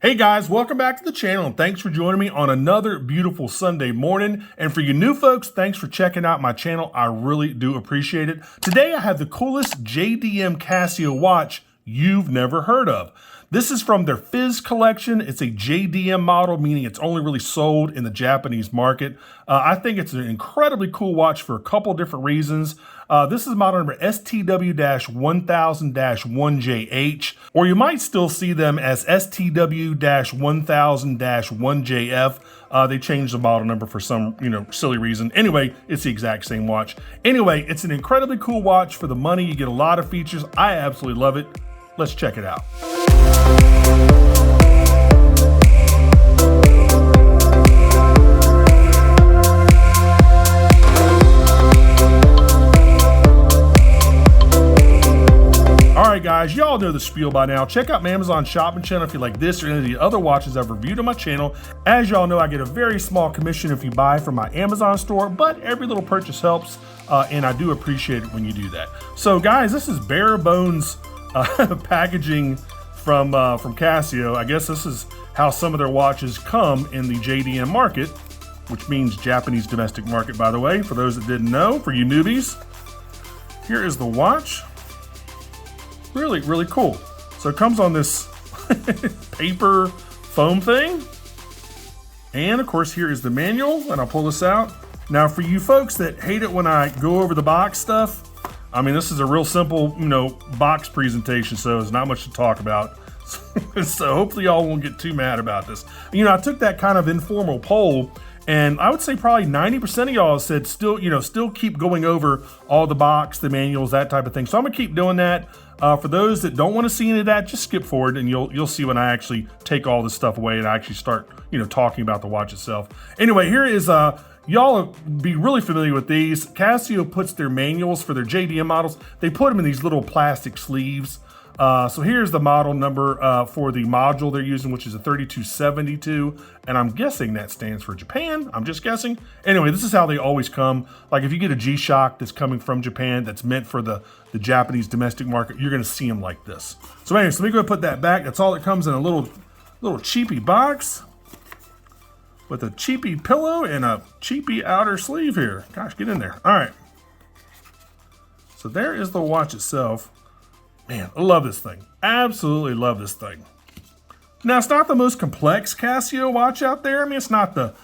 Hey guys, welcome back to the channel and thanks for joining me on another beautiful Sunday morning. And for you new folks, thanks for checking out my channel. I really do appreciate it. Today I have the coolest JDM Casio watch you've never heard of. This is from their PHYS collection. It's a JDM model, meaning it's only really sold in the Japanese market. I think it's an incredibly cool watch for a couple different reasons. This is model number STW-1000-1JH, or you might still see them as STW-1000-1JF. They changed the model number for some, silly reason. Anyway, it's the exact same watch. Anyway, it's an incredibly cool watch for the money. You get a lot of features. I absolutely love it. Let's check it out. Alright guys, y'all know the spiel by now. Check out my Amazon shopping channel if you like this or any of the other watches I've reviewed on my channel. As y'all know, I get a very small commission if you buy from my Amazon store, but every little purchase helps, and I do appreciate it when you do that. So guys, this is bare bones packaging from Casio. I guess this is how some of their watches come in the JDM market, which means Japanese domestic market, by the way, for those that didn't know, for you newbies. Here is the watch. Really, really cool. So it comes on this paper foam thing. And of course, here is the manual, and I'll pull this out. Now, for you folks that hate it when I go over the box stuff, I mean, this is a real simple, box presentation, so there's not much to talk about. So hopefully y'all won't get too mad about this. I took that kind of informal poll, and I would say probably 90% of y'all said still keep going over all the box, the manuals, that type of thing. So I'm gonna keep doing that. For those that don't want to see any of that, just skip forward, and you'll see when I actually take all this stuff away and I actually start talking about the watch itself. Anyway, here is y'all be really familiar with these. Casio puts their manuals for their JDM models. They put them in these little plastic sleeves. So here's the model number for the module they're using, which is a 3272, and I'm guessing that stands for Japan. I'm just guessing. Anyway, this is how they always come. Like if you get a G-Shock that's coming from Japan that's meant for the Japanese domestic market, you're gonna see them like this. So anyway, so let me go ahead and put that back. That's all that comes in a little cheapy box with a cheapy pillow and a cheapy outer sleeve here. Gosh, get in there. All right. So there is the watch itself. Man, I love this thing. Absolutely love this thing. Now, it's not the most complex Casio watch out there. I mean, it's not the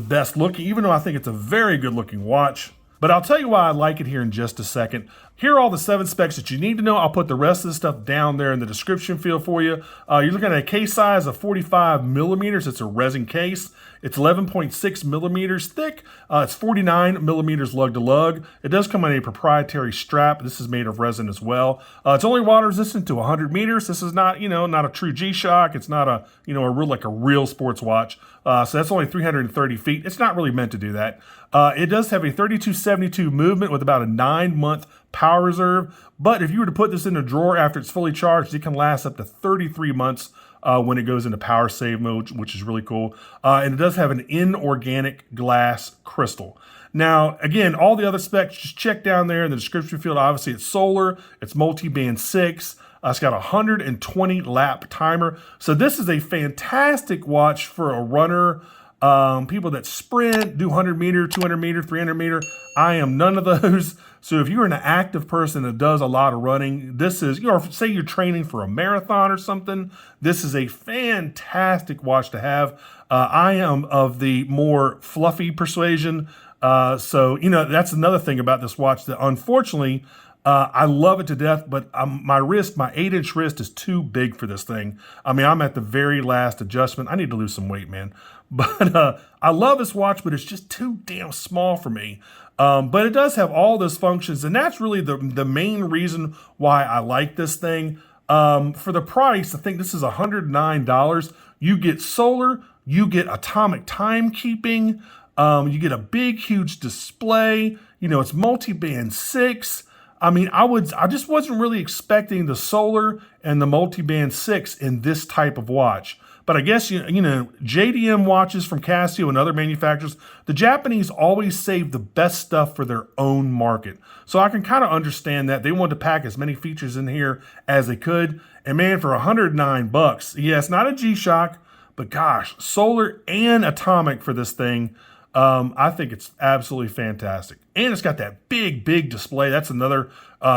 best looking, even though I think it's a very good looking watch. But I'll tell you why I like it here in just a second. Here are all the 7 specs that you need to know. I'll put the rest of the stuff down there in the description field for you. You're looking at a case size of 45 millimeters. It's a resin case. It's 11.6 millimeters thick. It's 49 millimeters lug to lug. It does come on a proprietary strap. This is made of resin as well. It's only water resistant to 100 meters. This is not, not a true G-Shock. It's not a, a real sports watch. So that's only 330 feet. It's not really meant to do that. It does have a 3272 movement with about a 9-month power reserve. But if you were to put this in a drawer after it's fully charged, it can last up to 33 months when it goes into power save mode, which is really cool. And it does have an inorganic glass crystal. Now, again, all the other specs, just check down there in the description field. Obviously, it's solar, it's multi-band 6. It's got a 120 lap timer. So this is a fantastic watch for a runner, people that sprint, do 100 meter, 200 meter, 300 meter. I am none of those. So if you're an active person that does a lot of running, this is, say you're training for a marathon or something, this is a fantastic watch to have. I am of the more fluffy persuasion. So, that's another thing about this watch that unfortunately, I love it to death, but my 8-inch wrist is too big for this thing. I mean, I'm at the very last adjustment. I need to lose some weight, man. But I love this watch, but it's just too damn small for me. But it does have all those functions, and that's really the main reason why I like this thing. For the price, I think this is $109. You get solar, you get atomic timekeeping, you get a big, huge display. It's multi-band 6. I mean, I just wasn't really expecting the solar and the multi-band 6 in this type of watch. But I guess, you know, JDM watches from Casio and other manufacturers, the Japanese always save the best stuff for their own market. So I can kind of understand that. They wanted to pack as many features in here as they could. And man, for $109, yes, not a G-Shock, but gosh, solar and atomic for this thing. I think it's absolutely fantastic. And it's got that big display. That's another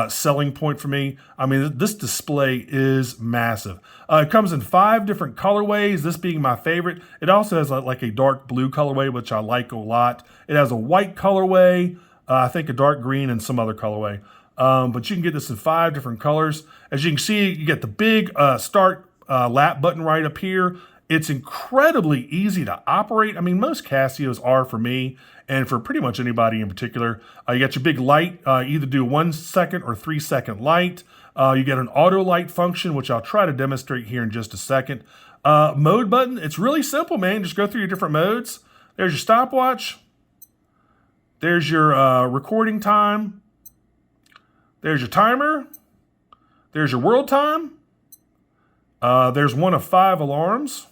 selling point for me. I mean, this display is massive. It comes in 5 different colorways, this being my favorite. It also has like a dark blue colorway, which I like a lot. It has a white colorway, I think a dark green, and some other colorway. But you can get this in 5 different colors. As you can see, you get the big start lap button right up here. It's incredibly easy to operate. I mean, most Casios are for me, and for pretty much anybody in particular. You got your big light, either do 1 second or 3 second light. You get an auto light function, which I'll try to demonstrate here in just a second. Mode button, it's really simple, man. Just go through your different modes. There's your stopwatch. There's your recording time. There's your timer. There's your world time. There's 1 of 5 alarms.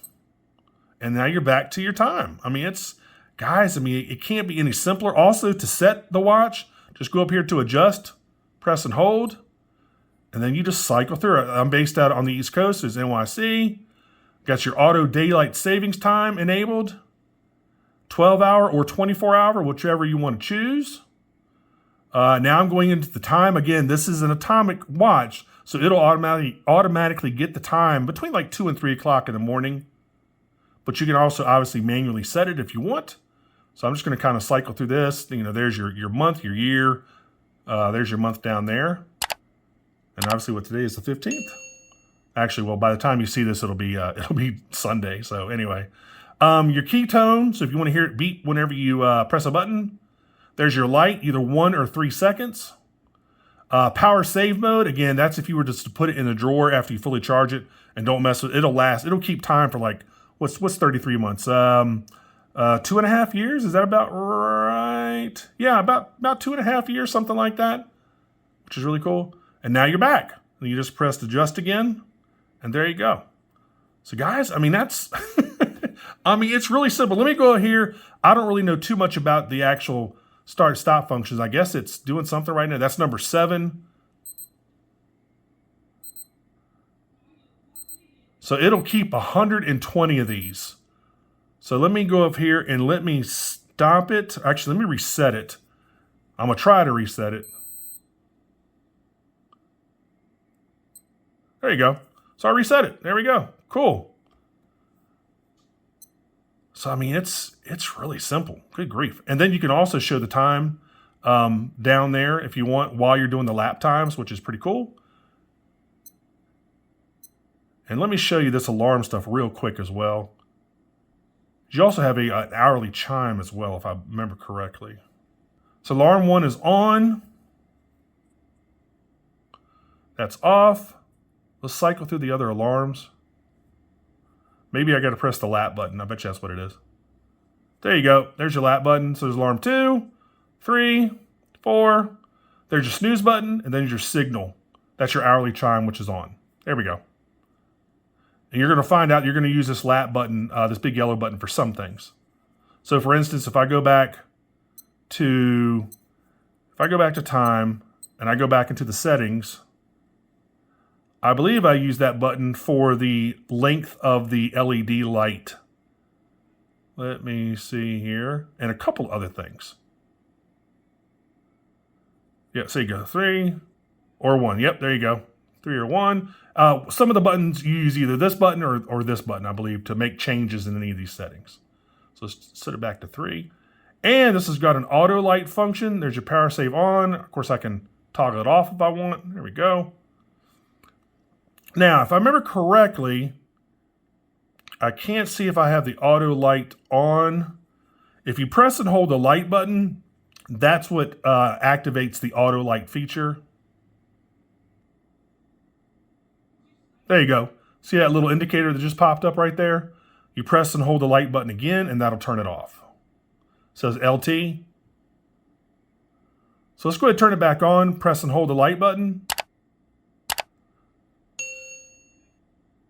And now you're back to your time. I mean, it can't be any simpler. Also, to set the watch, just go up here to adjust, press and hold, and then you just cycle through it. I'm based out on the East Coast, so it's NYC. Got your auto daylight savings time enabled, 12-hour or 24-hour, whichever you want to choose. Now I'm going into the time. Again, this is an atomic watch, so it'll automatically get the time between like 2 and 3 o'clock in the morning. But you can also obviously manually set it if you want. So I'm just going to kind of cycle through this. You know, there's your month, your year. There's your month down there. And obviously what today is, the 15th. Actually, well, by the time you see this, it'll be Sunday. So anyway, your key tone. So if you want to hear it beep whenever you press a button. There's your light, either 1 or 3 seconds. Power save mode. Again, that's if you were just to put it in a drawer after you fully charge it and don't mess with it. It'll last. It'll keep time for like, what's 33 months? 2.5 years? Is that about right? Yeah, about 2.5 years, something like that, which is really cool. And now you're back. And you just press adjust again, and there you go. So guys, I mean, that's, I mean, it's really simple. Let me go here. I don't really know too much about the actual start stop functions. I guess it's doing something right now. That's number 7. So it'll keep 120 of these. So let me go up here and let me stop it. Actually, let me reset it. I'm going to try to reset it. There you go. So I reset it. There we go. Cool. So, I mean, it's really simple. Good grief. And then you can also show the time down there if you want while you're doing the lap times, which is pretty cool. And let me show you this alarm stuff real quick as well. You also have an hourly chime as well, if I remember correctly. So alarm 1 is on. That's off. Let's cycle through the other alarms. Maybe I got to press the lap button. I bet you that's what it is. There you go. There's your lap button. So there's alarm 2, 3, 4. There's your snooze button, and then there's your signal. That's your hourly chime, which is on. There we go. And you're going to find out you're going to use this lap button, this big yellow button, for some things. So for instance, if I go back to time and I go back into the settings, I believe I use that button for the length of the LED light. Let me see here. And a couple other things. Yeah, so you go 3 or 1. Yep, there you go. 3 or 1. Some of the buttons you use either this button or this button, I believe, to make changes in any of these settings. So let's set it back to 3. And this has got an auto light function. There's your power save on. Of course, I can toggle it off if I want. There we go. Now, if I remember correctly, I can't see if I have the auto light on. If you press and hold the light button, that's what activates the auto light feature. There you go. See that little indicator that just popped up right there? You press and hold the light button again, and that'll turn it off. It says LT. So let's go ahead and turn it back on, press and hold the light button.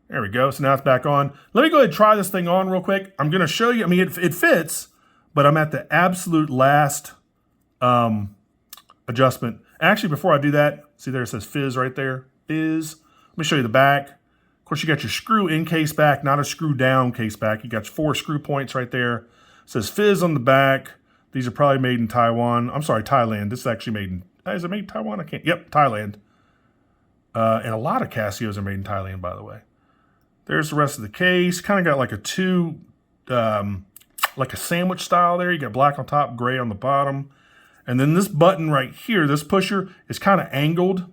There we go, so now it's back on. Let me go ahead and try this thing on real quick. I'm gonna show you, I mean, it fits, but I'm at the absolute last adjustment. Actually, before I do that, see there it says PHYS right there, PHYS. Let me show you the back. Of course, you got your screw in case back, not a screw down case back. You got your 4 screw points right there. It says PHYS on the back. These are probably made in Taiwan. I'm sorry, Thailand. This is actually made in, is it made in Taiwan? I can't, yep, Thailand. And a lot of Casios are made in Thailand, by the way. There's the rest of the case. Kind of got like like a sandwich style there. You got black on top, gray on the bottom. And then this button right here, this pusher, is kind of angled.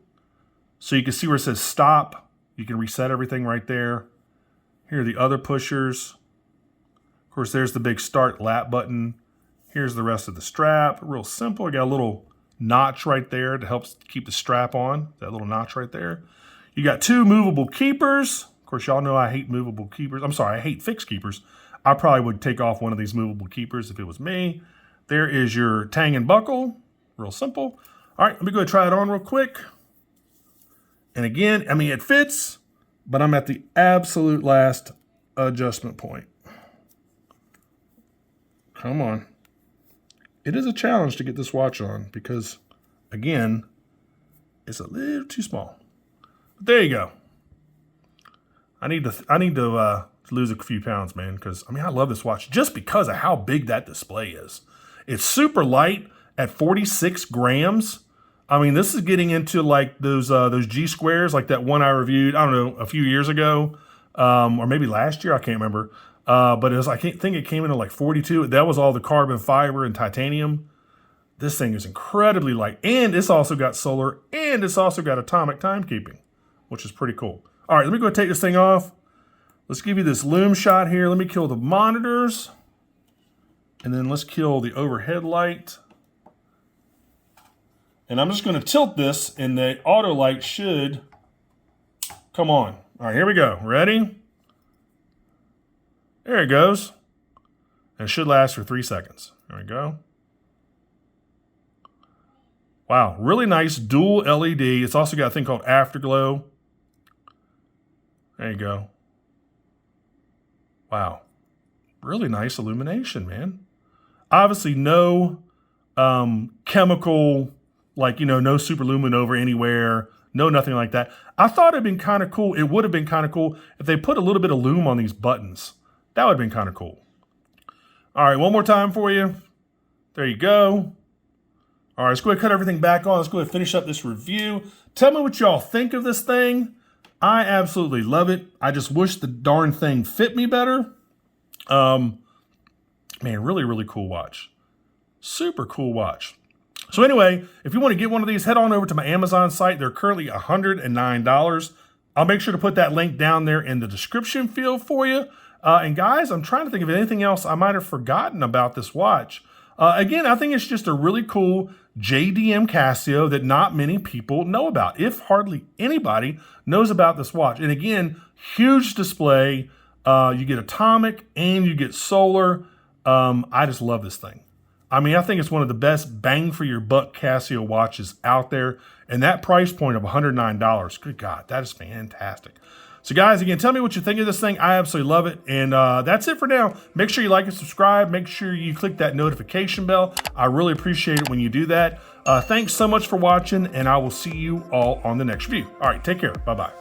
So you can see where it says stop. You can reset everything right there. Here are the other pushers. Of course, there's the big start lap button. Here's the rest of the strap. Real simple. I got a little notch right there to help keep the strap on. That little notch right there. You got 2 movable keepers. Of course, y'all know I hate movable keepers. I'm sorry, I hate fixed keepers. I probably would take off one of these movable keepers if it was me. There is your tang and buckle. Real simple. All right, let me go ahead and try it on real quick. And again, I mean, it fits, but I'm at the absolute last adjustment point. Come on. It is a challenge to get this watch on because, again, it's a little too small. But there you go. I need to lose a few pounds, man, because, I mean, I love this watch just because of how big that display is. It's super light at 46 grams. I mean, this is getting into like those G squares, like that one I reviewed, I don't know, a few years ago, or maybe last year, I can't remember. But it was, I think it came in at like 42. That was all the carbon fiber and titanium. This thing is incredibly light, and it's also got solar, and it's also got atomic timekeeping, which is pretty cool. All right, let me go take this thing off. Let's give you this Lume shot here. Let me kill the monitors, and then let's kill the overhead light. And I'm just going to tilt this, and the auto light should come on. All right, here we go. Ready? There it goes. And it should last for 3 seconds. There we go. Wow, really nice dual LED. It's also got a thing called Afterglow. There you go. Wow. Really nice illumination, man. Obviously no chemical, like, you know, no superluminova anywhere, no nothing like that. I thought it'd been kind of cool. It would have been kind of cool if they put a little bit of lume on these buttons. That would have been kind of cool. All right, one more time for you. There you go. All right, let's go ahead and cut everything back on. Let's go ahead and finish up this review. Tell me what y'all think of this thing. I absolutely love it. I just wish the darn thing fit me better. Man, really, really cool watch. Super cool watch. So anyway, if you want to get one of these, head on over to my Amazon site. They're currently $109. I'll make sure to put that link down there in the description field for you. And guys, I'm trying to think of anything else I might have forgotten about this watch. Again, I think it's just a really cool JDM Casio that not many people know about, if hardly anybody knows about this watch. And again, huge display. You get atomic and you get solar. I just love this thing. I mean, I think it's one of the best bang for your buck Casio watches out there. And that price point of $109, good God, that is fantastic. So guys, again, tell me what you think of this thing. I absolutely love it. And that's it for now. Make sure you like and subscribe. Make sure you click that notification bell. I really appreciate it when you do that. Thanks so much for watching, and I will see you all on the next review. All right, take care. Bye-bye.